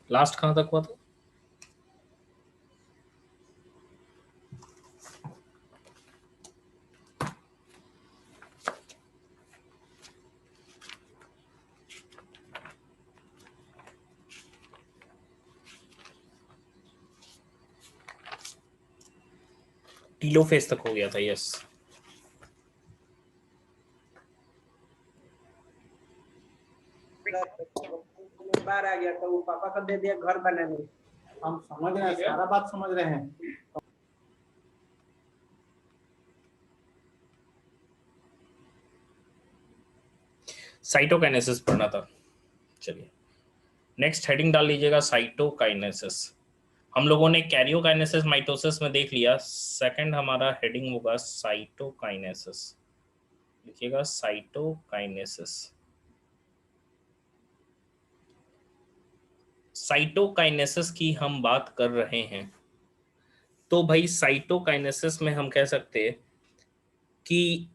Last कहाँ तक हुआ था? टीलोफेज तक हो गया था, यस। बाहर आ गया तो वो पापा का दे दिया घर बनाने। हम समझ रहे हैं, सारा बात समझ रहे हैं। साइटोकाइनेसिस पढ़ना था। चलिए नेक्स्ट हेडिंग डाल लीजिएगा, साइटोकाइनेसिस। हम लोगों ने कैरियोकाइनेसिस माइटोसिस में देख लिया, सेकंड हमारा हेडिंग होगा साइटोकाइनेसिस। लिखिएगा साइटोकाइनेसिस। साइटोकाइनेसिस की हम बात कर रहे हैं, तो भाई साइटोकाइनेसिस में हम कह सकते हैं कि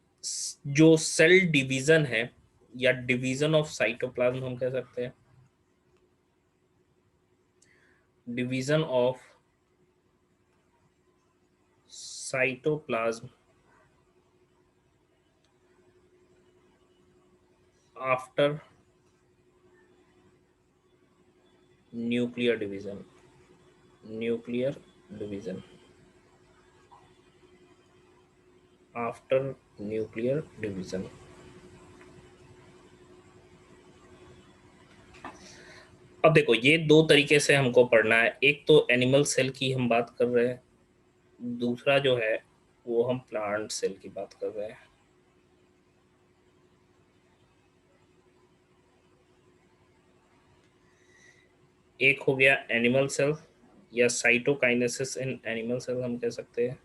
जो सेल डिवीजन है या डिवीजन ऑफ साइटोप्लाज्म हम कह सकते हैं, division of cytoplasm after nuclear division, nuclear division, after nuclear division. अब देखो ये दो तरीके से हमको पढ़ना है, एक तो एनिमल सेल की हम बात कर रहे हैं, दूसरा जो है वो हम प्लांट सेल की बात कर रहे हैं। एक हो गया एनिमल सेल या साइटोकाइनेसिस इन एनिमल सेल हम कह सकते हैं,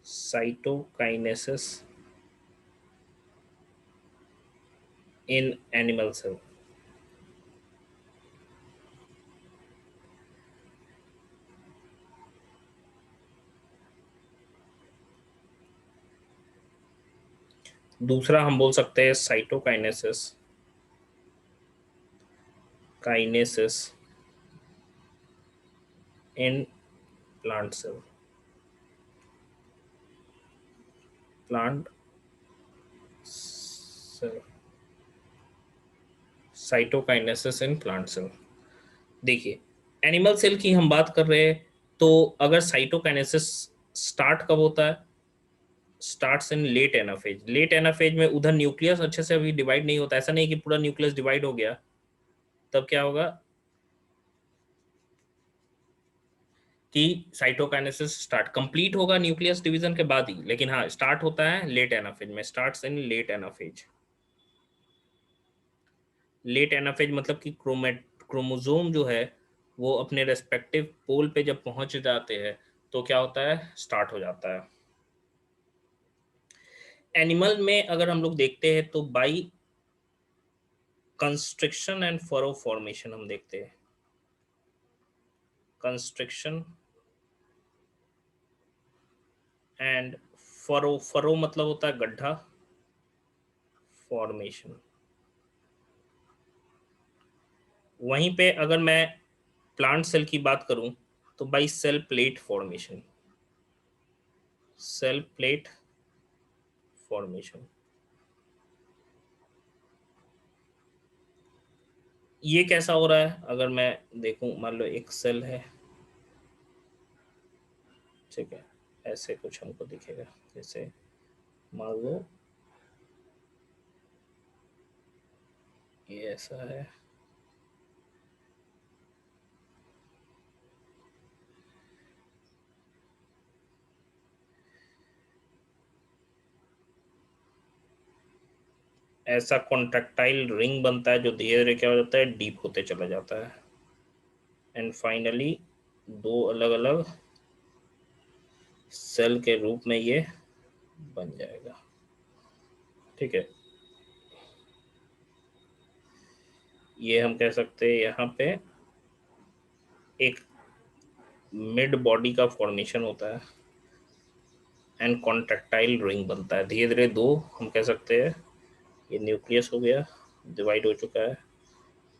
साइटोकाइनेसिस इन एनिमल सेल। दूसरा हम बोल सकते हैं cytokinesis, kinesis in plant cell, plant cell, cytokinesis in plant cell. देखिए एनिमल सेल की हम बात कर रहे हैं, तो अगर साइटोकाइनेसिस स्टार्ट कब होता है, starts in late anaphase. Late anaphase में उधर न्यूक्लियस अच्छे से अभी डिवाइड नहीं होता, ऐसा नहीं कि पूरा न्यूक्लियस डिवाइड हो गया, तब क्या होगा कि साइटोकाइनेसिस स्टार्ट कंप्लीट होगा न्यूक्लियस डिवीजन के बाद ही, लेकिन हाँ स्टार्ट होता है लेट एनाफेज में, starts in late anaphase. Late anaphase मतलब कि क्रोमोजोम जो है वो अपने रेस्पेक्टिव पोल पे जब पहुंच जाते हैं तो क्या होता है, स्टार्ट हो जाता है। एनिमल में अगर हम लोग देखते हैं तो by constriction and furrow formation हम देखते हैं, कंस्ट्रिक्शन एंड फरो, फरो मतलब होता है गड्ढा, फॉर्मेशन। वहीं पे अगर मैं प्लांट सेल की बात करूं तो by cell plate formation, cell plate formation. ये कैसा हो रहा है, अगर मैं देखूं, मान लो एक सेल है, ठीक है, ऐसे कुछ हमको दिखेगा, जैसे मान लो ये ऐसा है, ऐसा कॉन्ट्रैक्टाइल रिंग बनता है जो धीरे धीरे क्या हो जाता है, डीप होते चला जाता है, एंड फाइनली दो अलग अलग सेल के रूप में ये बन जाएगा, ठीक है। ये हम कह सकते हैं यहाँ पे एक मिड बॉडी का फॉर्मेशन होता है एंड कॉन्ट्रैक्टाइल रिंग बनता है, धीरे धीरे दो हम कह सकते हैं, ये न्यूक्लियस हो गया, डिवाइड हो चुका है,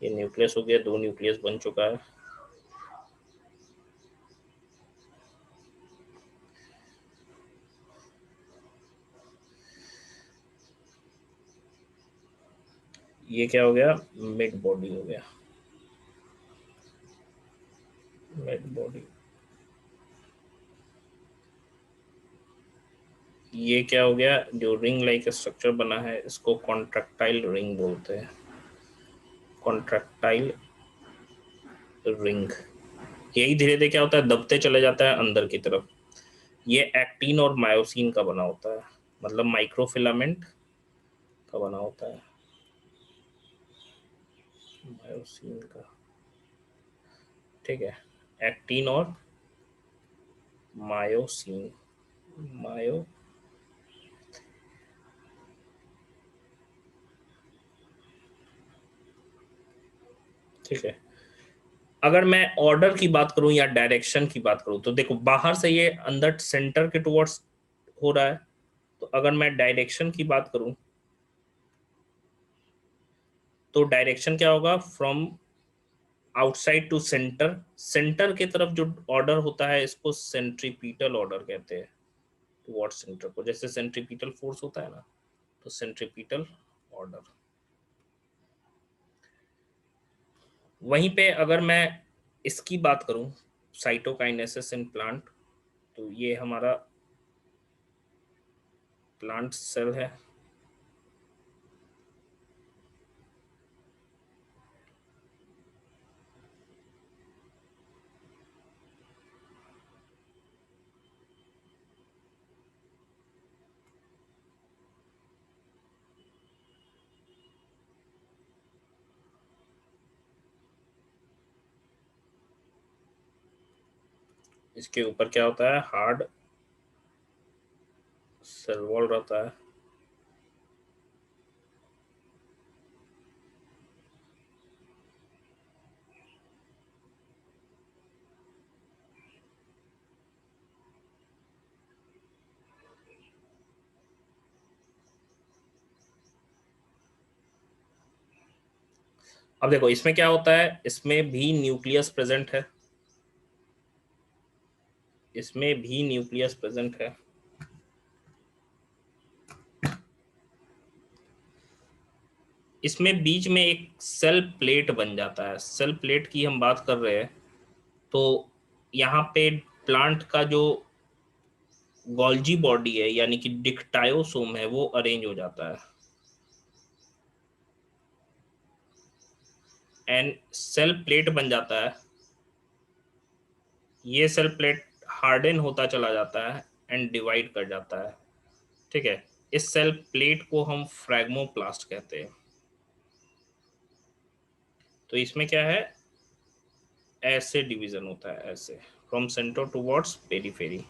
ये न्यूक्लियस हो गया, 2 न्यूक्लियस बन चुका है। ये क्या हो गया, मिड बॉडी हो गया, मिड बॉडी। ये क्या हो गया, जो रिंग लाइक स्ट्रक्चर बना है इसको कॉन्ट्रैक्टाइल रिंग बोलते हैं, कॉन्ट्रैक्टाइल रिंग। यही धीरे धीरे क्या होता है, दबते चले जाता है अंदर की तरफ। ये एक्टिन और मायोसिन का बना होता है, मतलब माइक्रोफिलामेंट का बना होता है, मायोसिन का। ठीक है, एक्टिन और मायोसिन, मायो। ठीक है, अगर मैं ऑर्डर की बात करूं या डायरेक्शन की बात करूं तो देखो, बाहर से ये अंदर सेंटर के टुवर्ड्स हो रहा है। तो अगर मैं डायरेक्शन की बात करूं तो डायरेक्शन क्या होगा, from outside to centre. Centre की तरफ जो ऑर्डर होता है इसको सेंट्रीपिटल ऑर्डर कहते हैं, टुवर्ड्स सेंटर को, जैसे सेंट्रीपिटल फोर्स होता है ना, तो सेंट्रीपिटल ऑर्डर। वहीं पे अगर मैं इसकी बात करूं, साइटोकाइनेसिस इन प्लांट, तो ये हमारा प्लांट सेल है। इसके ऊपर क्या होता है, हार्ड सेल वॉल रहता है। अब देखो इसमें क्या होता है, इसमें भी न्यूक्लियस प्रेजेंट है, इसमें भी न्यूक्लियस प्रेजेंट है। इसमें बीच में एक सेल प्लेट बन जाता है। सेल प्लेट की हम बात कर रहे हैं तो यहाँ पे प्लांट का जो गोल्जी बॉडी है यानी कि डिक्टायोसोम है वो अरेंज हो जाता है, एंड सेल प्लेट बन जाता है। ये सेल प्लेट हार्डन होता चला जाता है एंड डिवाइड कर जाता है। ठीक है, इस सेल प्लेट को हम फ्रैग्मोप्लास्ट कहते हैं। तो इसमें क्या है, ऐसे डिवीजन होता है, ऐसे फ्रॉम सेंटर टुवर्ड्स पेरिफेरी।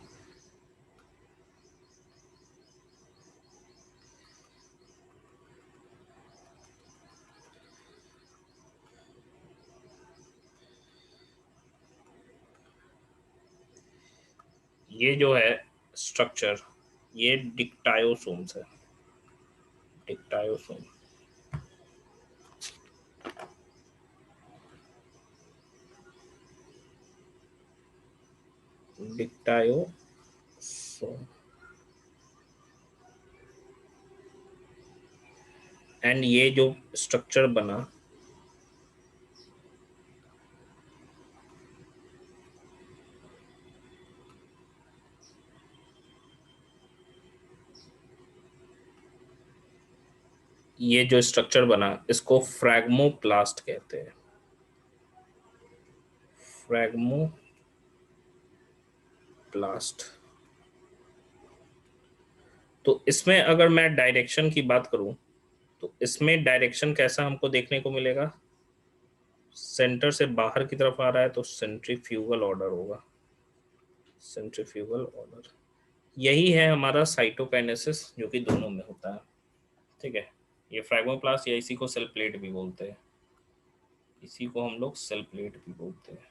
ये जो है स्ट्रक्चर, ये डिक्टायोसोम्स है, डिक्टायोसोम। डिक्टायोसोम, एंड ये जो स्ट्रक्चर बना, ये जो स्ट्रक्चर बना इसको फ्रैग्मोप्लास्ट कहते हैं, फ्रैग्मोप्लास्ट। तो इसमें अगर मैं डायरेक्शन की बात करूं तो इसमें डायरेक्शन कैसा हमको देखने को मिलेगा, सेंटर से बाहर की तरफ आ रहा है तो सेंट्रीफ्यूगल ऑर्डर होगा, सेंट्रीफ्यूगल ऑर्डर। यही है हमारा साइटोकाइनेसिस जो कि दोनों में होता है। ठीक है, ये फ्रैग्मोप्लास्ट या इसी को सेल प्लेट भी बोलते हैं, इसी को हम लोग सेल प्लेट भी बोलते हैं,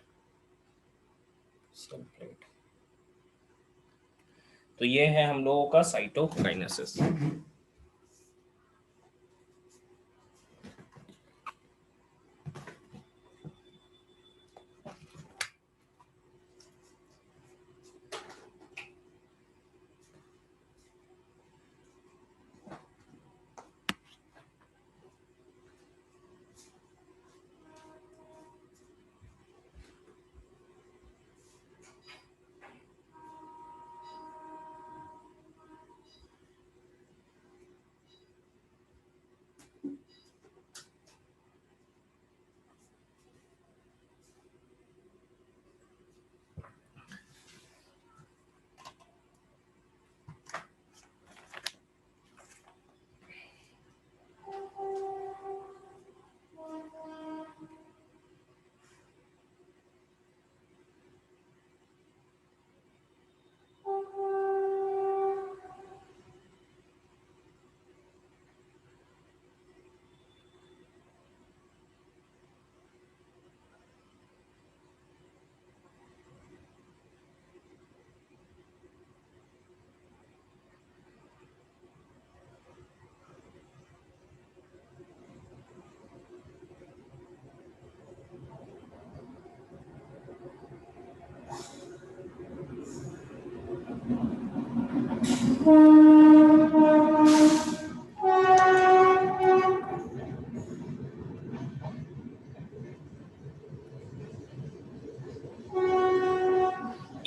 सेल प्लेट। तो ये है हम लोगों का साइटोकाइनेसिस।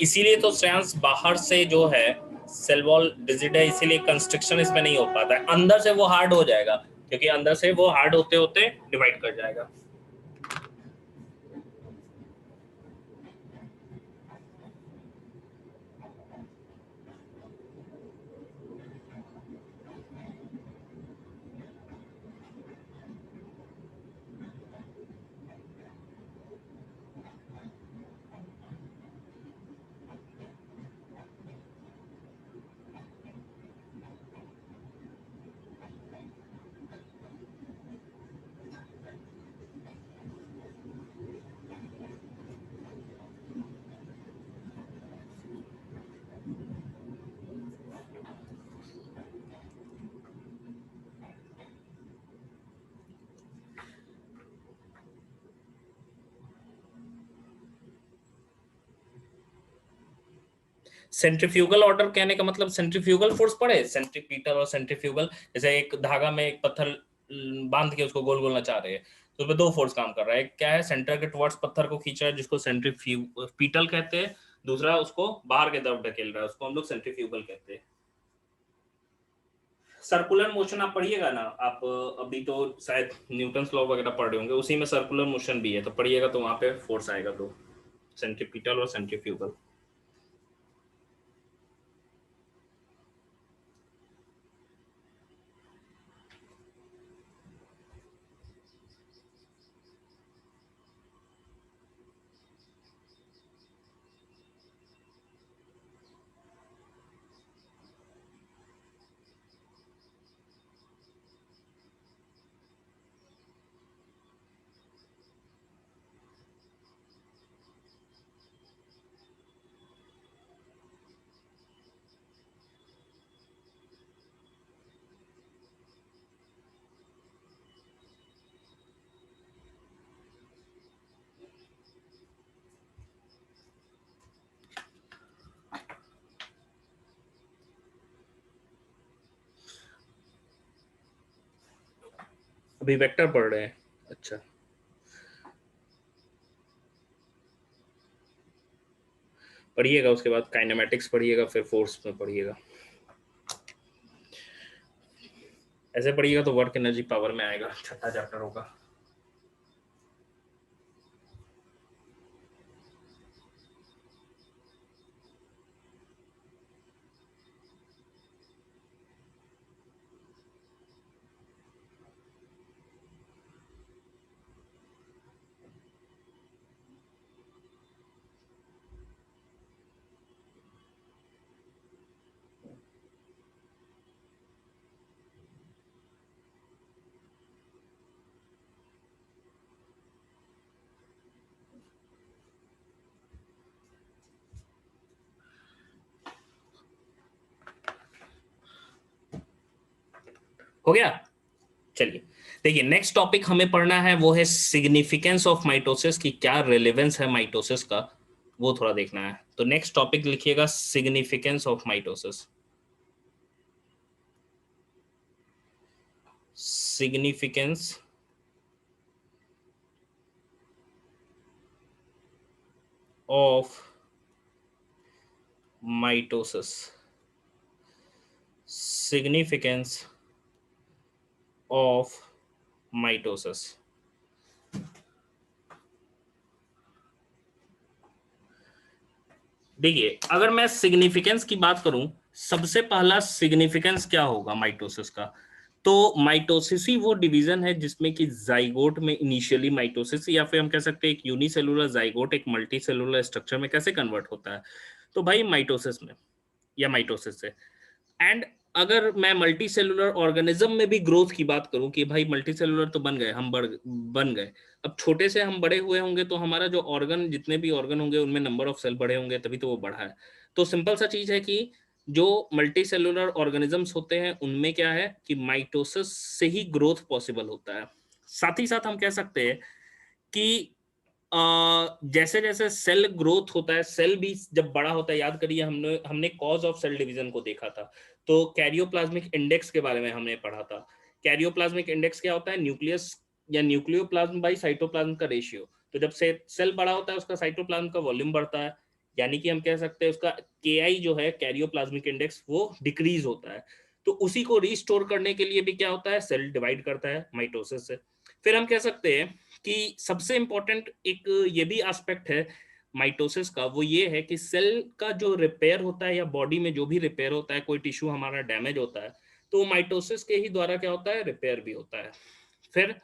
इसीलिए तो श्रेयांश बाहर से जो है सेल वॉल रिजिड है, इसीलिए कंस्ट्रक्शन इसमें नहीं हो पाता है। अंदर से वो हार्ड हो जाएगा, क्योंकि अंदर से वो हार्ड होते होते डिवाइड कर जाएगा। सेंट्रीफ्यूगल ऑर्डर कहने का मतलब सेंट्रीफ्यूगल फोर्स पढ़े, सेंट्रीपीटल और सेंट्रीफ्यूगल। जैसे एक धागा में एक पत्थर बांध के उसको गोल गोल नचा रहे हैं, तो उसमें दो फोर्स काम कर रहा है। एक क्या है, सेंटर के टुवर्ड्स पत्थर को खींच रहा है जिसको सेंट्रीफ्यूगल कहते हैं, दूसरा उसको बाहर के तरफ ढकेल रहा है, उसको हम लोग सेंट्रीफ्यूगल कहते हैं। सर्कुलर मोशन आप पढ़िएगा ना, आप अभी तो शायद न्यूटन लॉ वगैरह पढ़ रहे होंगे, उसी में सर्कुलर मोशन भी है, तो पढ़िएगा तो वहां पे फोर्स आएगा दो, सेंट्रीपिटल और सेंट्रीफ्यूगल। अभी वेक्टर पढ़ रहे हैं, अच्छा। पढ़िएगा, उसके बाद काइनेमेटिक्स पढ़िएगा, फिर फोर्स में पढ़िएगा। ऐसे पढ़िएगा तो वर्क एनर्जी पावर में आएगा, छठा चैप्टर होगा। हो गया, चलिए। देखिए नेक्स्ट टॉपिक हमें पढ़ना है वो है सिग्निफिकेंस ऑफ माइटोसिस, की क्या रिलेवेंस है माइटोसिस का, वो थोड़ा देखना है। तो नेक्स्ट टॉपिक लिखिएगा significance of mitosis. Significance of mitosis, significance of mitosis. देखिए अगर मैं सिग्निफिकेंस की बात करूं, सबसे पहला सिग्निफिकेंस क्या होगा माइटोसिस का, तो माइटोसिस ही वो डिवीजन है जिसमें कि जाइगोट में इनिशियली माइटोसिस, या फिर हम कह सकते हैं एक यूनिसेलुलर जाइगोट एक मल्टी सेलुलर स्ट्रक्चर में कैसे कन्वर्ट होता है, तो भाई माइटोसिस में या माइटोसिस से। एंड अगर मैं मल्टी सेलुलर ऑर्गेनिज्म में भी ग्रोथ की बात करूं कि भाई मल्टी सेलुलर तो बन गए, हम बन गए, अब छोटे से हम बड़े हुए होंगे तो हमारा जो ऑर्गन, जितने भी ऑर्गन होंगे उनमें नंबर ऑफ सेल बढ़े होंगे, तभी तो वो बढ़ा है। तो सिंपल सा चीज है कि जो मल्टी सेलुलर ऑर्गेनिजम्स होते हैं उनमें क्या है कि माइटोसिस से ही ग्रोथ पॉसिबल होता है। साथ ही साथ हम कह सकते हैं कि जैसे जैसे सेल ग्रोथ होता है, सेल भी जब बड़ा होता है, याद करिए हमने हमने कॉज ऑफ सेल डिवीजन को देखा था, तो कैरियोप्लाज्मिक इंडेक्स के बारे में हमने पढ़ा था। कैरियोप्लाज्मिक इंडेक्स क्या होता है, न्यूक्लियस या न्यूक्लियोप्लाज्म बाई साइटोप्लाज्म का रेशियो। तो जब से सेल बड़ा होता है उसका साइटोप्लाज्म का वॉल्यूम बढ़ता है, यानी कि हम कह सकते हैं उसका KI जो है, कैरियोप्लाज्मिक इंडेक्स, वो डिक्रीज होता है। तो उसी को रिस्टोर करने के लिए भी क्या होता है, सेल डिवाइड करता है माइटोसिस से। फिर हम कह सकते हैं कि सबसे इंपॉर्टेंट एक ये भी एस्पेक्ट है माइटोसिस का, वो ये है कि सेल का जो रिपेयर होता है या बॉडी में जो भी रिपेयर होता है, कोई टिश्यू हमारा डैमेज होता है तो माइटोसिस के ही द्वारा क्या होता है, रिपेयर भी होता है। फिर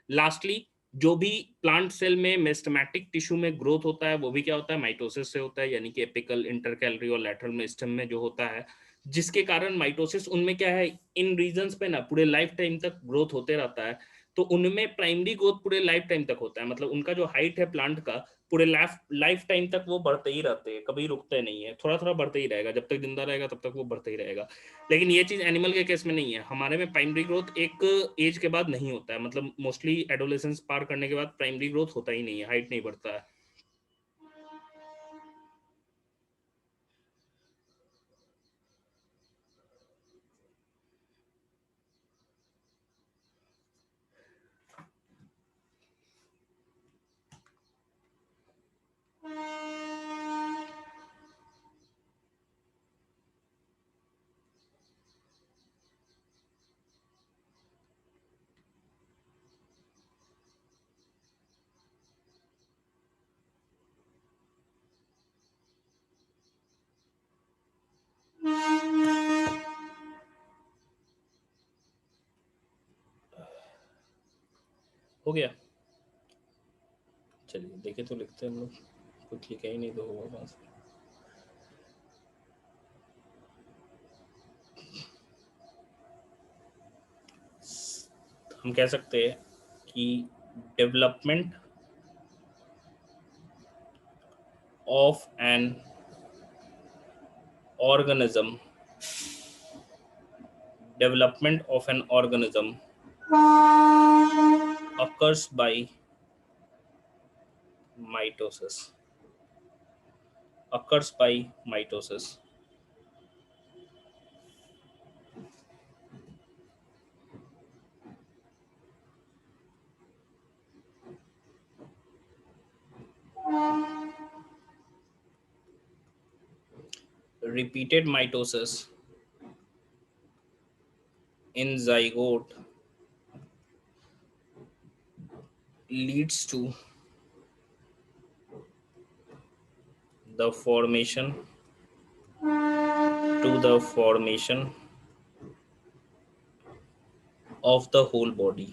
लास्टली जो भी प्लांट सेल में मेस्टमैटिक टिश्यू में ग्रोथ होता है वो भी क्या होता है, माइटोसिस से होता है, यानी कि एपिकल, इंटरकैलरी और लैटरल मेरिस्टेम में जो होता है, जिसके कारण माइटोसिस उनमें क्या है, इन रीजन्स पे ना पूरे लाइफ टाइम तक ग्रोथ होते रहता है। तो उनमें प्राइमरी ग्रोथ पूरे लाइफ टाइम तक होता है, मतलब उनका जो हाइट है प्लांट का, पूरे लाइफ लाइफ टाइम तक वो बढ़ते ही रहते हैं, कभी रुकते नहीं है, थोड़ा थोड़ा बढ़ते ही रहेगा, जब तक जिंदा रहेगा तब तक वो बढ़ते ही रहेगा। लेकिन ये चीज एनिमल के केस में नहीं है, हमारे में प्राइमरी ग्रोथ एक एज के बाद नहीं होता है, मतलब मोस्टली एडोलेसेंस पार करने के बाद प्राइमरी ग्रोथ होता ही नहीं है, हाइट नहीं बढ़ता है। हो गया, चलिए देखे तो लिखते हैं हम लोग, कुछ लिखा ही नहीं तो होगा वहां से। हम कह सकते हैं कि development of an organism development of an organism occurs by mitosis, occurs by mitosis. Repeated mitosis in zygote leads to the formation of the whole body,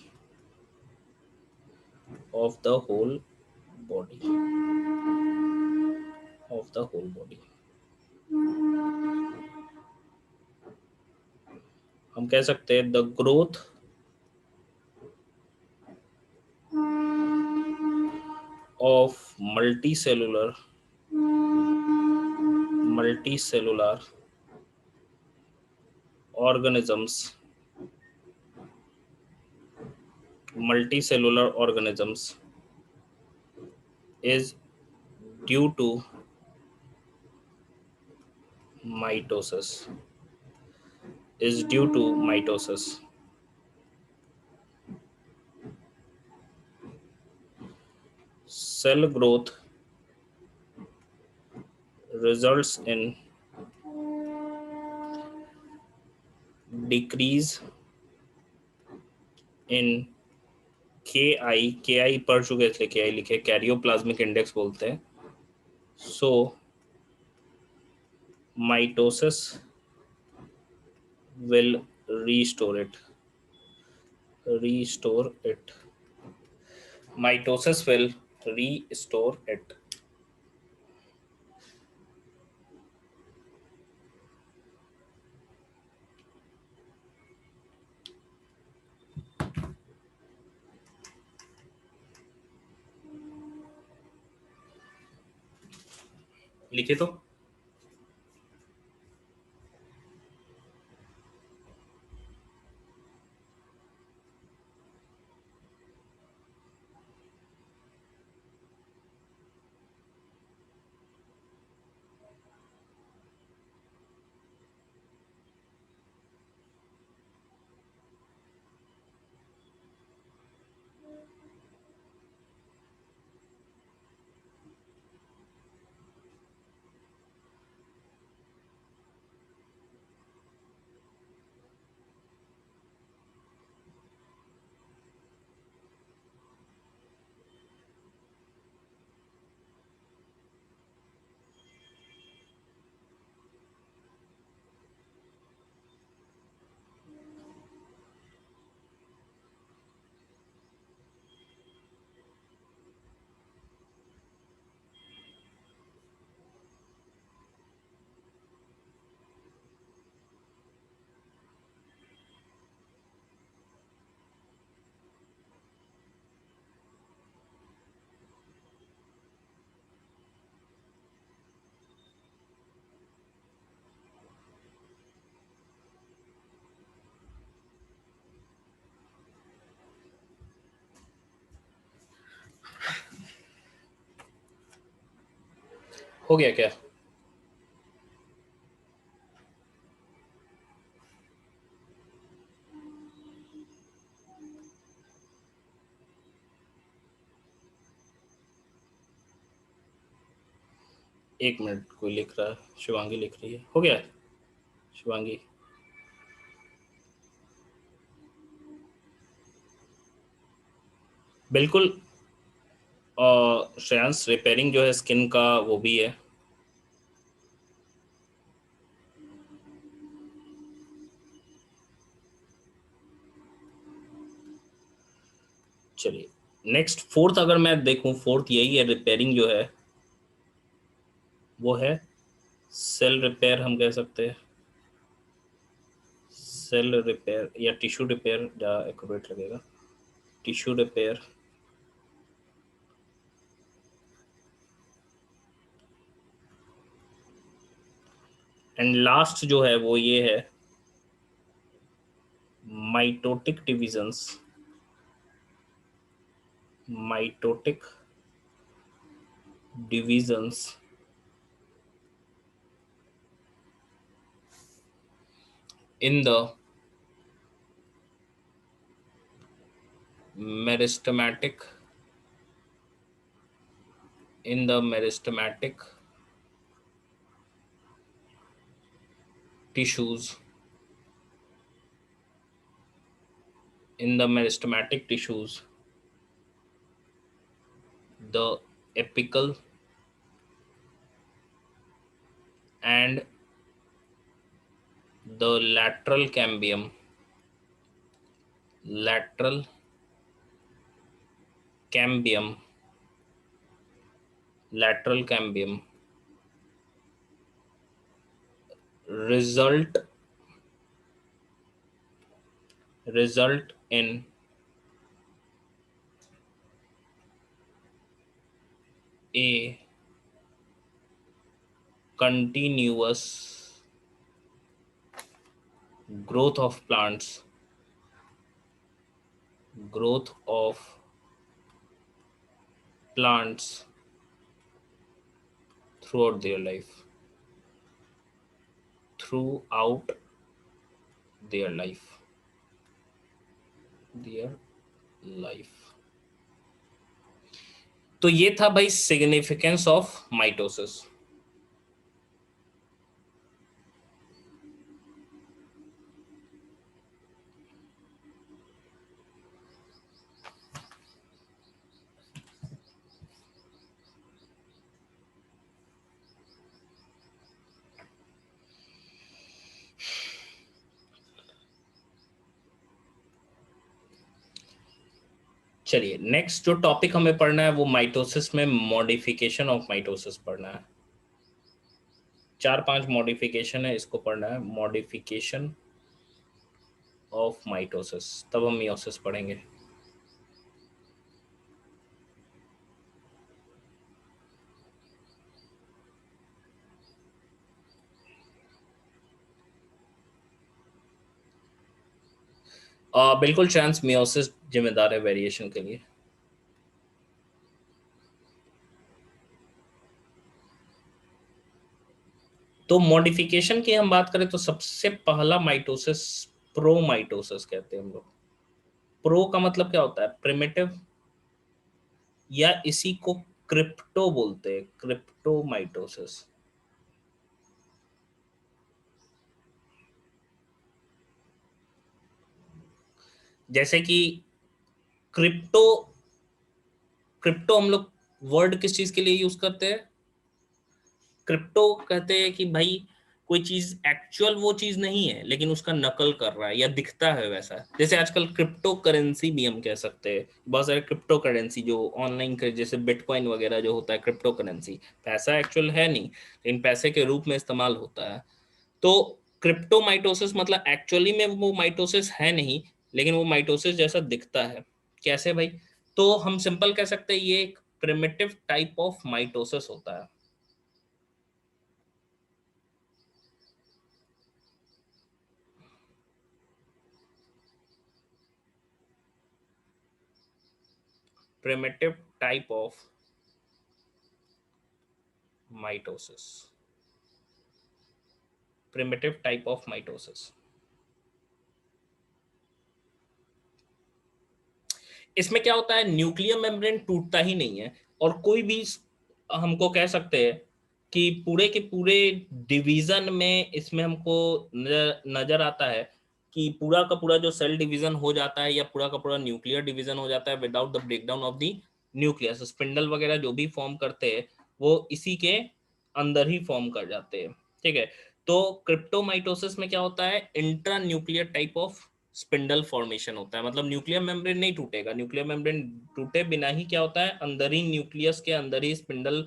of the whole body, of the whole body। हम कह सकते हैं the growth of multicellular organisms, is due to mitosis, is due to mitosis. Cell growth results in decrease in KI पढ़ चुके इसलिए KI लिखे, karyoplasmic index बोलते हैं। So mitosis will restore it, restore it, mitosis will restore it। लिखे तो हो गया क्या? एक मिनट, कोई लिख रहा है, शिवांगी लिख रही है। हो गया शिवांगी? बिल्कुल। श्रेयांश, रिपेयरिंग जो है स्किन का वो भी है। चलिए, नेक्स्ट फोर्थ अगर मैं देखूं, फोर्थ यही है, रिपेयरिंग जो है वो है सेल रिपेयर, हम कह सकते हैं सेल रिपेयर या टिश्यू रिपेयर ज़्यादा एक्यूरेट लगेगा। Tissue repair. एंड लास्ट जो है वो ये है mitotic divisions. Mitotic divisions in the meristematic tissues the apical and the lateral cambium result in a continuous growth of plants throughout their life throughout their life their life। तो ये था भाई significance of mitosis. चलिए, next जो topic हमें पढ़ना है वो माइटोसिस में मॉडिफिकेशन ऑफ माइटोसिस पढ़ना है। 4-5 मॉडिफिकेशन है, इसको पढ़ना है, मॉडिफिकेशन ऑफ माइटोसिस, तब हम मियोसिस पढ़ेंगे। बिल्कुल चांस, मियोसिस जिम्मेदार है वेरिएशन के लिए। तो मॉडिफिकेशन की हम बात करें तो सबसे पहला माइटोसिस प्रोमाइटोसिस कहते हैं हम लोग। प्रो का मतलब क्या होता है? प्रिमिटिव, या इसी को क्रिप्टो बोलते हैं, क्रिप्टोमाइटोसिस। जैसे कि क्रिप्टो क्रिप्टो हम लोग वर्ड किस चीज के लिए यूज करते हैं? क्रिप्टो कहते हैं कि भाई कोई चीज एक्चुअल वो चीज नहीं है, लेकिन उसका नकल कर रहा है या दिखता है वैसा। जैसे आजकल क्रिप्टो करेंसी भी हम कह सकते हैं, बहुत सारे क्रिप्टो करेंसी जो ऑनलाइन, जैसे बिटकॉइन वगैरह जो होता है क्रिप्टो करेंसी, पैसा एक्चुअल है नहीं लेकिन पैसे के रूप में इस्तेमाल होता है। तो क्रिप्टो माइटोसिस मतलब एक्चुअली में वो माइटोसिस है नहीं, लेकिन वो माइटोसिस जैसा दिखता है। कैसे भाई? तो हम सिंपल कह सकते हैं ये एक प्रिमिटिव टाइप ऑफ माइटोसिस होता है। primitive type of mitosis, primitive type of mitosis. इसमें क्या होता है, न्यूक्लियर मेम्ब्रेन टूटता ही नहीं है, और कोई भी हमको कह सकते हैं कि पूरे के पूरे डिवीजन में इसमें हमको नजर आता है कि पूरा का पूरा जो सेल डिवीजन हो जाता है या पूरा का पूरा न्यूक्लियर डिवीजन हो जाता है without the breakdown of the nucleus. Spindle वगैरह जो भी फॉर्म करते हैं वो इसी के अंदर ही फॉर्म कर जाते हैं, ठीक है। तो क्रिप्टोमाइटोसिस में क्या होता है, intra nuclear type of spindle formation होता है, मतलब न्यूक्लियर मेम्ब्रेन नहीं टूटेगा, न्यूक्लियर मेम्ब्रेन टूटे बिना ही क्या होता है, अंदर ही न्यूक्लियस के अंदर ही स्पिंडल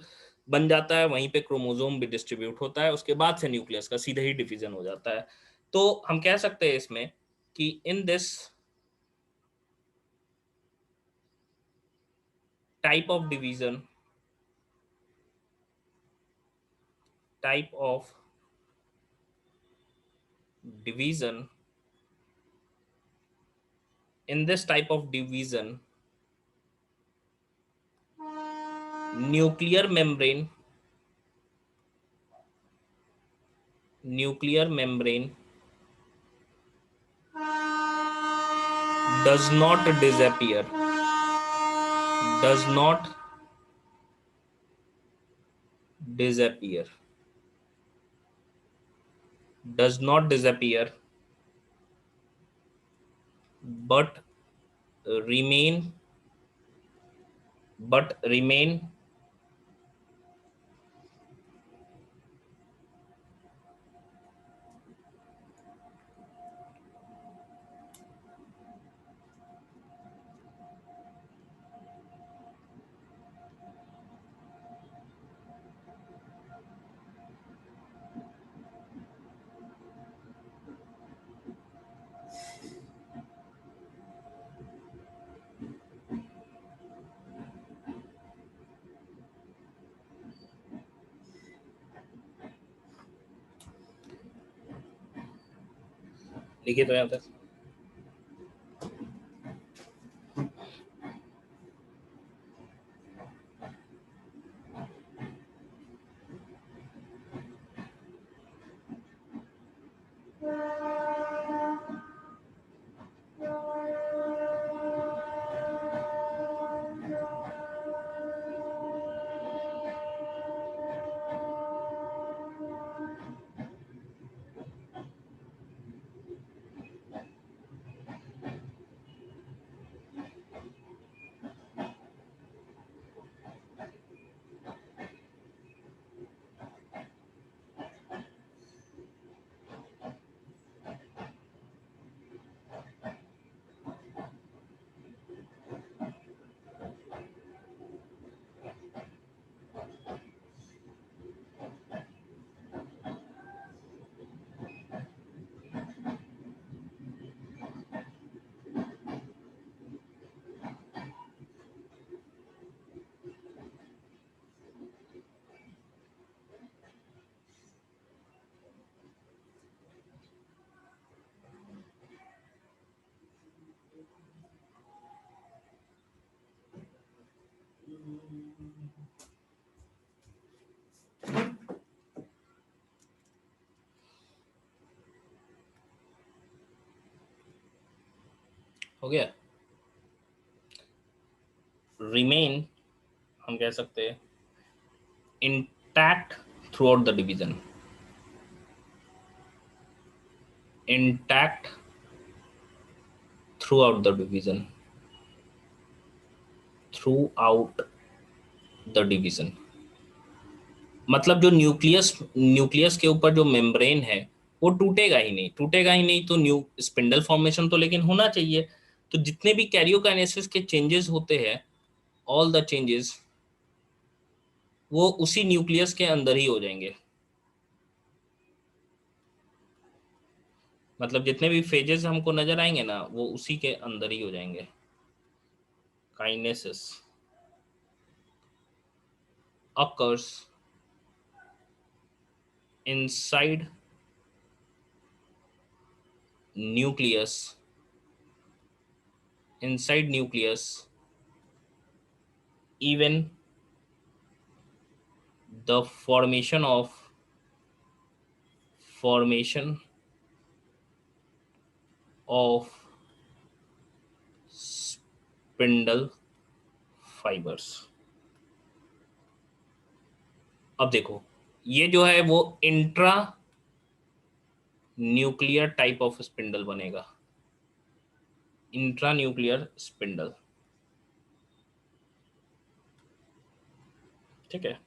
बन जाता है, वहीं पे क्रोमोसोम भी डिस्ट्रीब्यूट होता है, उसके बाद से न्यूक्लियस का सीधे ही डिवीजन हो जाता है। तो हम कह सकते हैं इसमें कि in this type of division, type of division in this type of division, nuclear membrane, nuclear membrane does not disappear, does not disappear, does not disappear, but remain, but remain लिखिए तो यहाँ तक। हो गया। रिमेन हम कह सकते हैं intact through out the division, intact through out the division, through out the division, मतलब जो न्यूक्लियस, न्यूक्लियस के ऊपर जो मेम्ब्रेन है वो टूटेगा ही नहीं, टूटेगा ही नहीं तो न्यू स्पिंडल फॉर्मेशन तो लेकिन होना चाहिए। तो जितने भी कैरियोकाइनेसिस के चेंजेस होते हैं, ऑल द चेंजेस वो उसी न्यूक्लियस के अंदर ही हो जाएंगे, मतलब जितने भी फेजेस हमको नजर आएंगे ना वो उसी के अंदर ही हो जाएंगे। Kinesis occurs inside nucleus, inside nucleus even the formation of spindle fibres. अब देखो ये जो है वो intra nuclear type of spindle बनेगा, इंट्रा न्यूक्लियर स्पिंडल। ठीक है,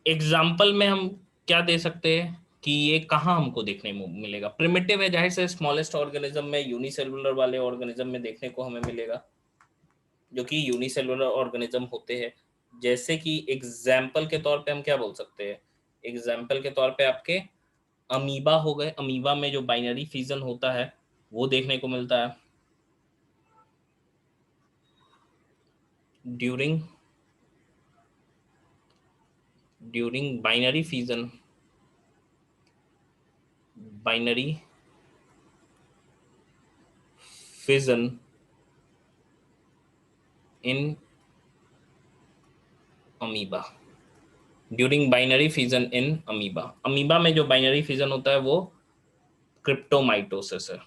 एग्जाम्पल में हम क्या दे सकते हैं कि ये कहाँ हमको देखने में मिलेगा। प्रिमिटिव है, जाहिर से स्मॉलेस्ट ऑर्गेनिज्म में, यूनिसेलुलर वाले ऑर्गेनिज्म में देखने को हमें मिलेगा, जो कि यूनिसेलुलर ऑर्गेनिज्म होते हैं। जैसे कि एग्जाम्पल के तौर पे हम क्या बोल सकते हैं, एग्जाम्पल के तौर पे आपके अमीबा हो गए। अमीबा में जो बाइनरी फिजन होता है वो देखने को मिलता है during binary fission in amoeba. During binary fission in amoeba, amoeba में जो बाइनरी फिजन होता है वो क्रिप्टोमाइटोसिस है।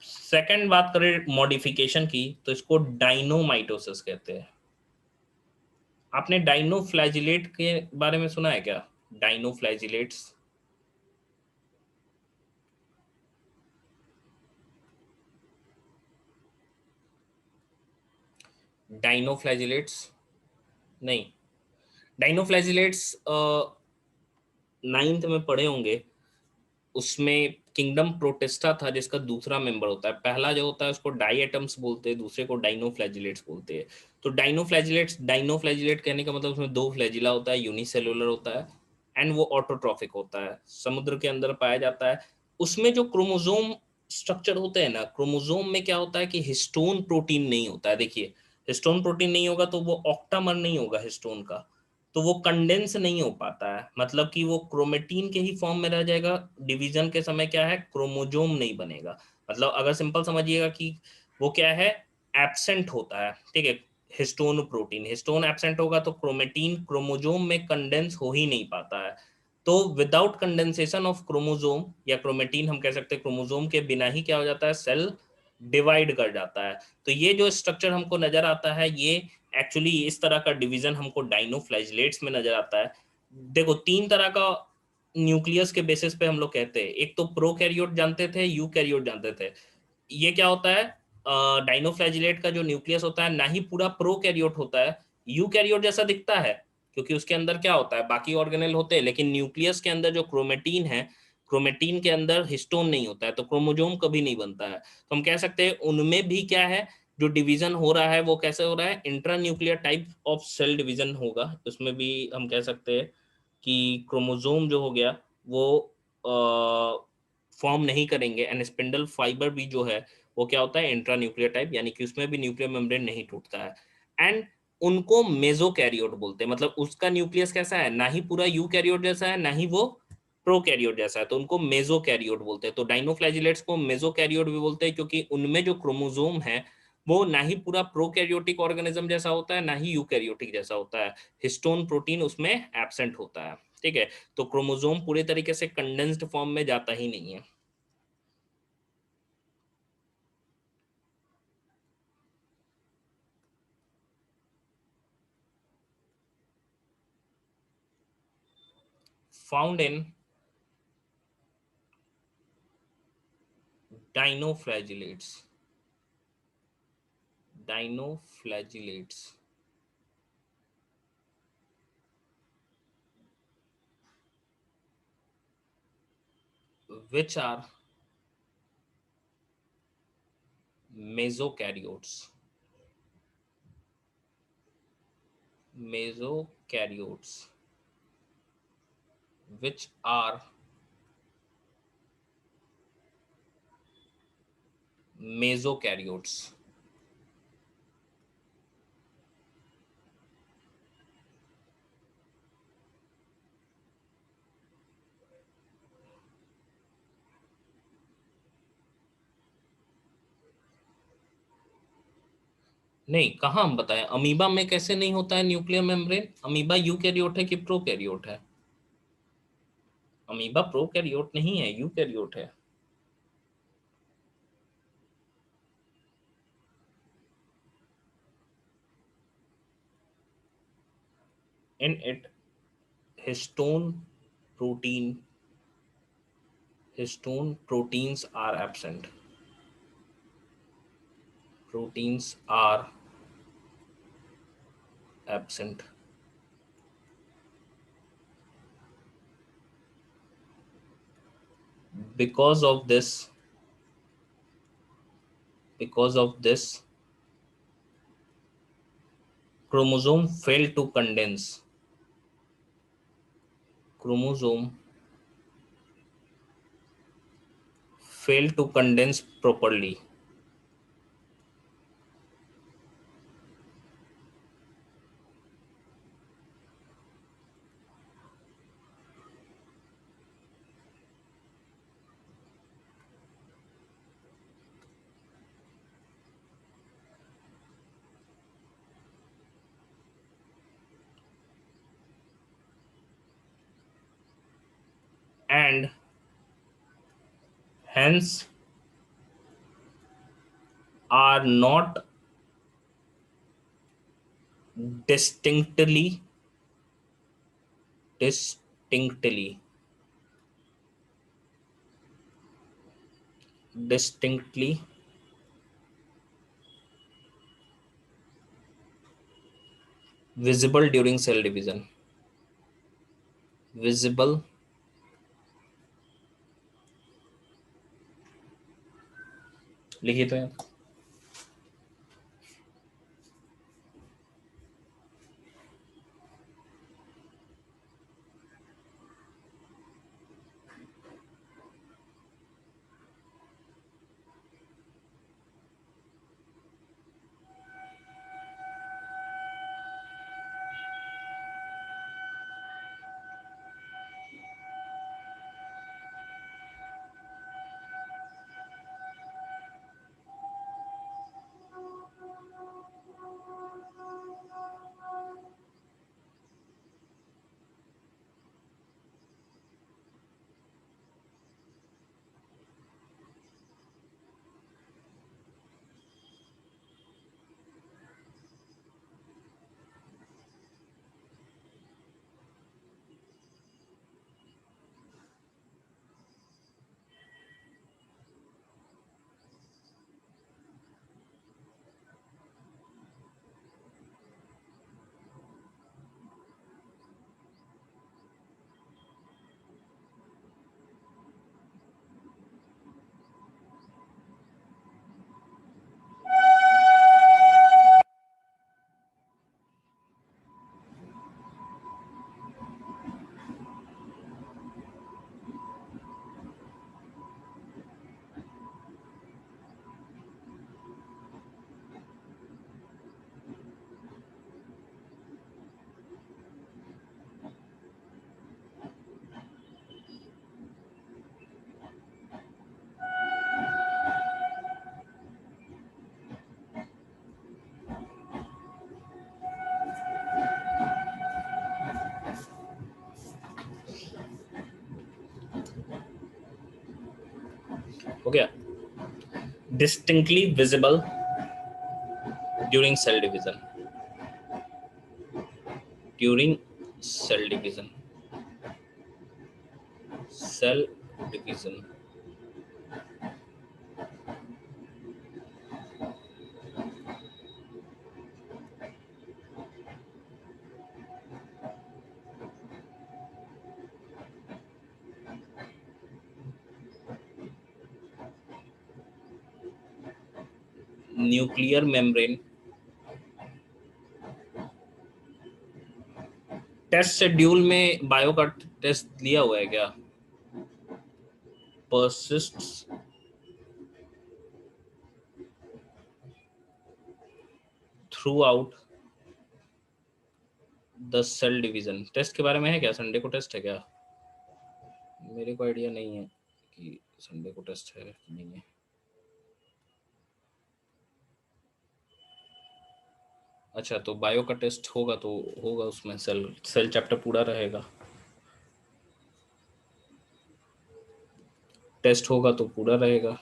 सेकंड बात करें मॉडिफिकेशन की, तो इसको डाइनोमाइटोसिस कहते हैं। आपने डाइनोफ्लैजिलेट के बारे में सुना है क्या? डाइनोफ्लैजिलेट्स, डाइनोफ्लैजिलेट्स नहीं, डाइनोफ्लैजिलेट्स नाइन्थ में पढ़े होंगे। उसमें किंगडम प्रोटिस्टा था जिसका दूसरा मेंबर होता है। पहला जो होता है उसको डाई एटम्स बोलते हैं, दूसरे को डाइनोफ्लैजिलेट्स बोलते हैं। तो डाइनोफ्लैजिलेट कहने का मतलब उसमें दो फ्लैजिला होता है, यूनिसेलुलर होता है एंड वो ऑटोट्रॉफिक होता है, समुद्र के अंदर पाया जाता है। उसमें जो क्रोमोजोम स्ट्रक्चर होते हैं ना, क्रोमोजोम में क्या होता है कि हिस्टोन प्रोटीन नहीं होता है। देखिए, हिस्टोन प्रोटीन नहीं होगा तो वो ऑक्टामर नहीं होगा हिस्टोन का, तो वो कंडेंस नहीं हो पाता है, मतलब कि वो क्रोमेटीन के ही फॉर्म में रह जाएगा। डिवीजन के समय क्या है, क्रोमोजोम नहीं बनेगा। मतलब अगर सिंपल समझिएगा कि वो क्या है, एब्सेंट होता है। ठीक है, हिस्टोन एब्सेंट होगा तो क्रोमेटीन क्रोमोजोम में कंडेंस हो ही नहीं पाता है। तो विदाउट कंडेंसेशन ऑफ क्रोमोजोम या क्रोमेटीन, हम कह सकते हैं क्रोमोजोम के बिना ही क्या हो जाता है, सेल डिवाइड कर जाता है। तो ये जो स्ट्रक्चर हमको नजर आता है, ये एक्चुअली इस तरह का डिवीजन हमको डाइनोफ्लैजिलेट्स में नजर आता है। देखो, तीन तरह का न्यूक्लियस के बेसिस पे हम लोग कहते हैं। एक तो प्रोकैरियोट जानते थे, यूकैरियोट जानते थे। ये क्या होता है, डाइनोफ्लैजिलेट का जो न्यूक्लियस होता है ना ही पूरा प्रोकैरियोट होता है, यूकैरियोट जैसा दिखता है, क्योंकि उसके अंदर क्या होता है, बाकी ऑर्गेनेल होते हैं, लेकिन न्यूक्लियस के अंदर जो क्रोमेटीन है, क्रोमेटीन के अंदर हिस्टोन नहीं होता है, तो क्रोमोजोम कभी नहीं बनता है। तो हम कह सकते हैं उनमें भी क्या है, जो डिवीजन हो रहा है वो कैसे हो रहा है, intra nuclear type of cell division होगा। उसमें भी हम कह सकते हैं कि क्रोमोजोम जो हो गया वो फॉर्म नहीं करेंगे, एंड स्पिंडल फाइबर भी जो है वो क्या होता है, इंट्रा न्यूक्लियर टाइप, यानी कि उसमें भी न्यूक्लियर मेम्ब्रेन नहीं टूटता है। एंड उनको मेसोकैरियोट बोलते हैं, मतलब उसका न्यूक्लियस कैसा है, ना ही पूरा यूकैरियोट जैसा है ना ही वो प्रोकैरियोट जैसा है, तो उनको मेसोकैरियोट बोलते हैं। तो डाइनोफ्लैजिलेट्स को मेसोकैरियोट भी बोलते हैं, क्योंकि उनमें जो क्रोमोजोम है वो ना ही पूरा प्रोकैरियोटिक ऑर्गेनिज्म जैसा होता है ना ही यूकैरियोटिक जैसा होता है, हिस्टोन प्रोटीन उसमें एब्सेंट होता है। ठीक है, तो क्रोमोजोम पूरे तरीके से कंडेंस्ड फॉर्म में जाता ही नहीं है। Found in dinoflagellates dinoflagellates which are mesokaryotes mesokaryotes which are mesokaryotes नहीं, कहाँ हम बताएं, अमीबा में कैसे नहीं होता है न्यूक्लियर मेम्ब्रेन? अमीबा यूकैरियोट है कि प्रोकैरियोट है? अमीबा प्रोकैरियोट नहीं है, यूकैरियोट है। In it histone protein histone proteins are absent. Proteins are absent. Because of this, chromosome fail to condense. Chromosome fail to condense properly. And hence are not distinctly distinctly distinctly visible during cell division. Visible लिखिए तो यार। हो गया? Distinctly visible during cell division. During cell division. Cell division. Nuclear membrane test schedule में bio का test लिया हुआ है क्या? persists throughout the cell division. Test के बारे में है क्या? संडे को टेस्ट है क्या? मेरे को आइडिया नहीं है कि संडे को टेस्ट है कि नहीं है। अच्छा, तो बायो का टेस्ट होगा तो होगा, उसमें सेल सेल चैप्टर पूरा रहेगा, टेस्ट होगा तो पूरा रहेगा।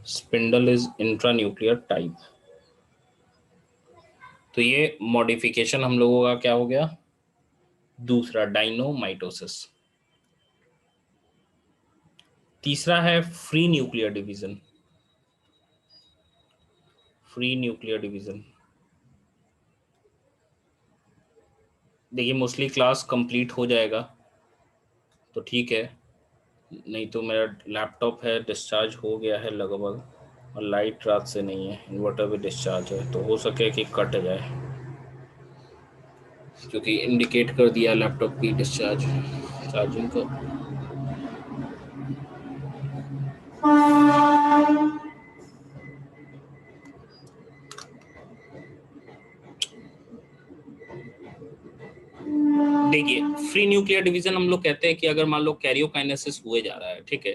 Spindle is intranuclear type. तो ये मॉडिफिकेशन हम लोगों का क्या हो गया, दूसरा डाइनोमाइटोसिस। तीसरा है free nuclear division. Free nuclear division, देखिए मोस्टली क्लास कंप्लीट हो जाएगा तो ठीक है, नहीं तो मेरा लैपटॉप है डिस्चार्ज हो गया है लगभग, और लाइट रात से नहीं है, इन्वर्टर भी डिस्चार्ज है, तो हो सके कि कट जाए, क्योंकि इंडिकेट कर दिया लैपटॉप की डिस्चार्ज चार्जिंग को। देखिए फ्री न्यूक्लियर डिवीजन हम लोग कहते हैं कि अगर मान लो कैरियोकाइनेसिस हुए जा रहा है, ठीक है,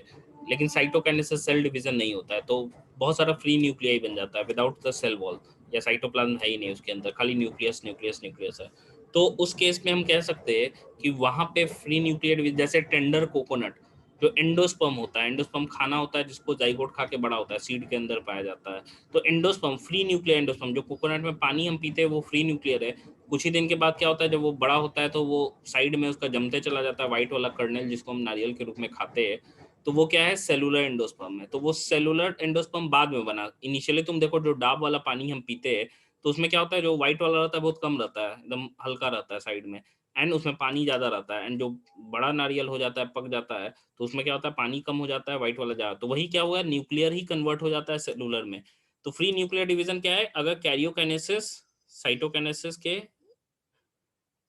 लेकिन साइटोकाइनेसिस सेल डिवीजन नहीं होता है, तो बहुत सारा फ्री न्यूक्लियाई बन जाता है विदाउट द सेल वॉल, या साइटोप्लाज्म है ही नहीं उसके अंदर, खाली न्यूक्लियस न्यूक्लियस न्यूक्लियस है। तो उस केस में हम कह सकते हैं कि वहां पे फ्री न्यूक्लियर डिवीजन, जैसे टेंडर कोकोनट, जो एंडोस्पर्म होता है, एंडोस्पर्म खाना होता है जिसको जाइगोट खा के बड़ा होता है, सीड के अंदर पाया जाता है, तो एंडोस्पर्म फ्री न्यूक्लियर एंडोस्पर्म, जो कोकोनट में पानी हम पीते हैं वो फ्री न्यूक्लियर है। कुछ ही दिन के बाद क्या होता है, जब वो बड़ा होता है तो वो साइड में उसका जमते चला जाता है व्हाइट वाला कर्नेल, जिसको हम नारियल के रूप में खाते हैं, तो वो क्या है, सेलुलर एंडोस्पर्म है। तो वो सेलुलर एंडोस्पर्म बाद में बना, इनिशियली तुम देखो जो डाब वाला पानी हम पीते हैं तो उसमें क्या होता है, जो व्हाइट वाला रहता है बहुत कम रहता है, एकदम हल्का रहता है साइड में, एंड उसमें पानी ज्यादा रहता है, एंड जो बड़ा नारियल हो जाता है, पक जाता है, तो उसमें क्या होता है, पानी कम हो जाता है, व्हाइट वाला ज्यादा, तो वही क्या हुआ, न्यूक्लियर ही कन्वर्ट हो जाता है सेलुलर में। तो फ्री न्यूक्लियर डिवीजन क्या है, अगर कैरियोकाइनेसिस साइटोकाइनेसिस के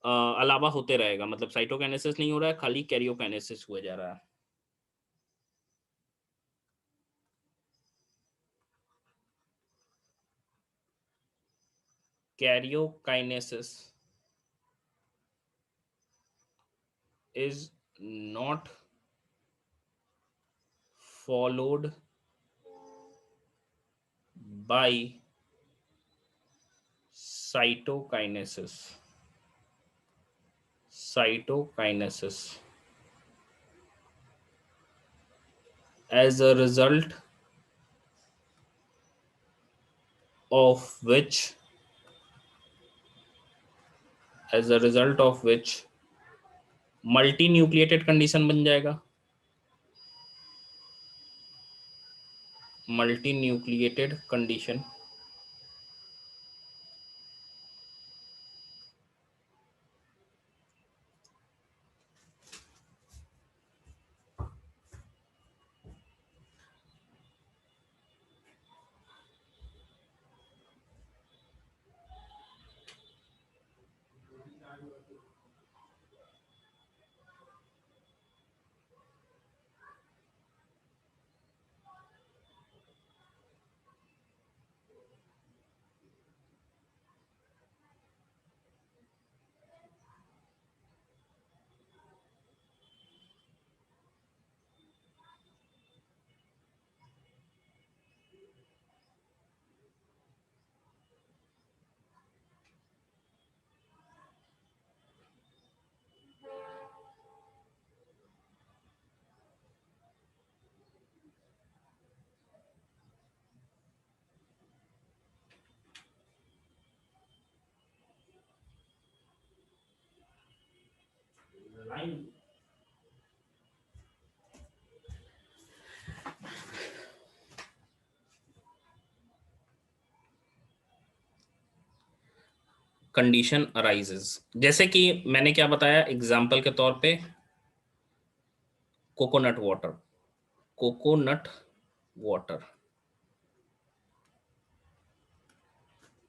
अलावा होते रहेगा, मतलब साइटोकाइनेसिस नहीं हो रहा है, खाली कैरियोकाइनेसिस हुआ जा रहा है। Karyokinesis is not followed by cytokinesis. Cytokinesis, as a result of which, as a result of which multi nucleated condition बन जाएगा, multi nucleated condition, condition arises, जैसे कि मैंने क्या बताया एग्जाम्पल के तौर पे, कोकोनट वाटर, कोकोनट वाटर,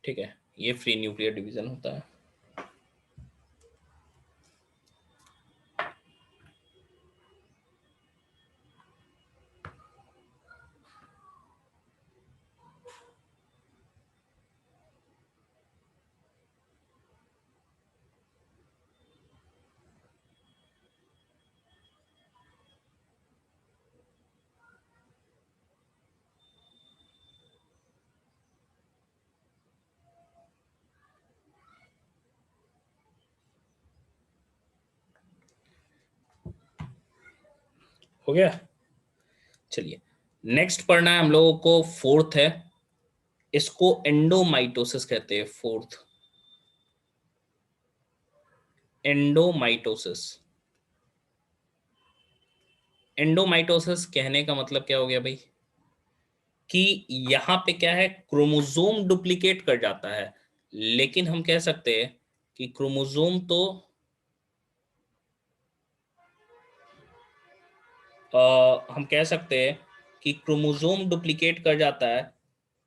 ठीक है, ये फ्री न्यूक्लियर डिवीजन होता है। हो गया। चलिए नेक्स्ट पढ़ना है हम लोगों को, फोर्थ है, इसको एंडोमाइटोसिस कहते हैं। फोर्थ, एंडोमाइटोसिस। एंडोमाइटोसिस कहने का मतलब क्या हो गया भाई, कि यहां पे क्या है, क्रोमोसोम डुप्लीकेट कर जाता है, लेकिन हम कह सकते हैं कि क्रोमोसोम तो हम कह सकते हैं कि क्रोमोसोम डुप्लीकेट कर जाता है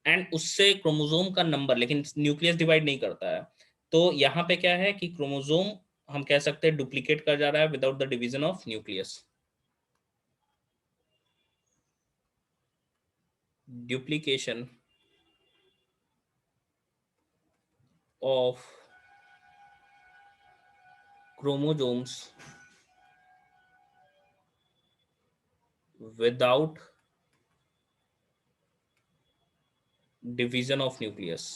एंड उससे क्रोमोसोम का नंबर, लेकिन न्यूक्लियस डिवाइड नहीं करता है। तो यहाँ पे क्या है कि क्रोमोसोम हम कह सकते हैं डुप्लीकेट कर जा रहा है without the division of nucleus. Duplication of chromosomes without division of nucleus,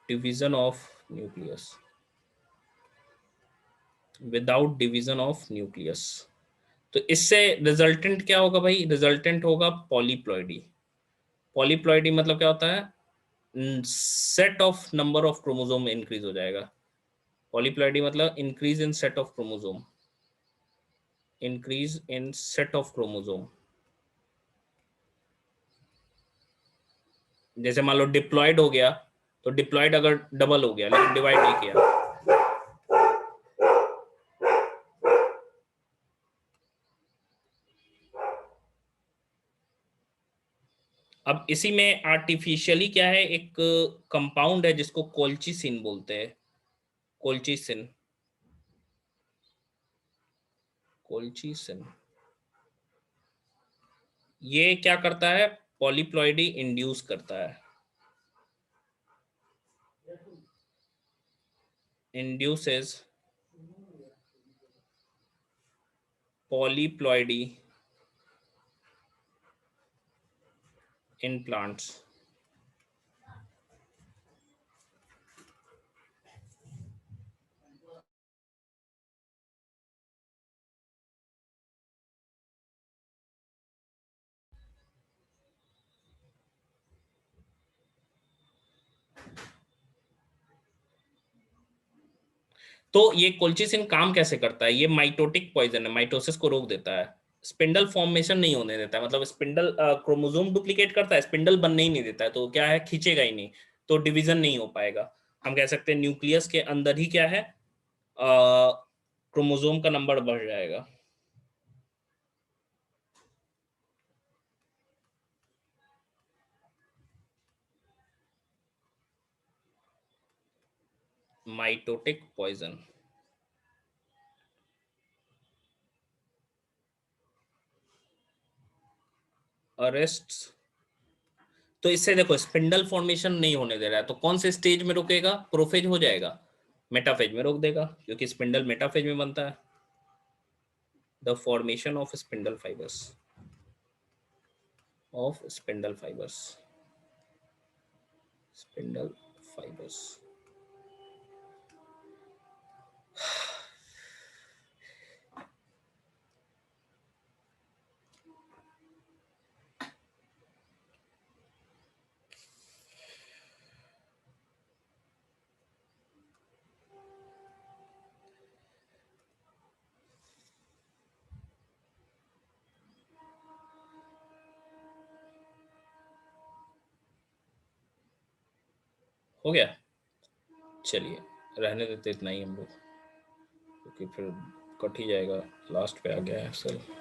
division of nucleus, without division of nucleus। तो इससे रिजल्टेंट क्या होगा भाई, रिजल्टेंट होगा पॉलीप्लॉइडी। पॉलीप्लॉइडी मतलब क्या होता है, set of number of chromosome increase हो जाएगा। पॉलीप्लॉइडी मतलब increase in set of chromosome, increase in set of chromosome. जैसे मान लो डिप्लॉयड हो गया, तो डिप्लॉयड अगर डबल हो गया लेकिन डिवाइड नहीं किया। अब इसी में आर्टिफिशियली क्या है, एक कंपाउंड है जिसको कोल्चिसिन बोलते हैं। कोल्चिसिन, कोल्चिसिन ये क्या करता है, पॉलीप्लॉइडी इंड्यूस करता है, इंड्यूसेस पॉलीप्लॉइडी इन प्लांट्स। तो ये कोल्चिसिन काम कैसे करता है, ये माइटोटिक पॉइजन है, माइटोसिस को रोक देता है, स्पिंडल फॉर्मेशन नहीं होने देता है, मतलब स्पिंडल क्रोमोसोम डुप्लीकेट करता है, स्पिंडल बनने ही नहीं देता है, तो क्या है, खींचेगा ही नहीं, तो डिवीजन नहीं हो पाएगा। हम कह सकते हैं न्यूक्लियस के अंदर ही क्या है, क्रोमोसोम का नंबर बढ़ जाएगा। Mitotic poison, arrest. तो इससे देखो स्पिंडल फॉर्मेशन नहीं होने दे रहा है, तो कौन से स्टेज में रुकेगा, प्रोफेज हो जाएगा, मेटाफेज में रोक देगा, क्योंकि स्पिंडल मेटाफेज में बनता है। The formation of spindle fibres, of spindle fibres, spindle fibres. हो गया, चलिए रहने देते इतना ही हम लोग, क्योंकि फिर कट ही जाएगा, लास्ट पे आ गया है सर।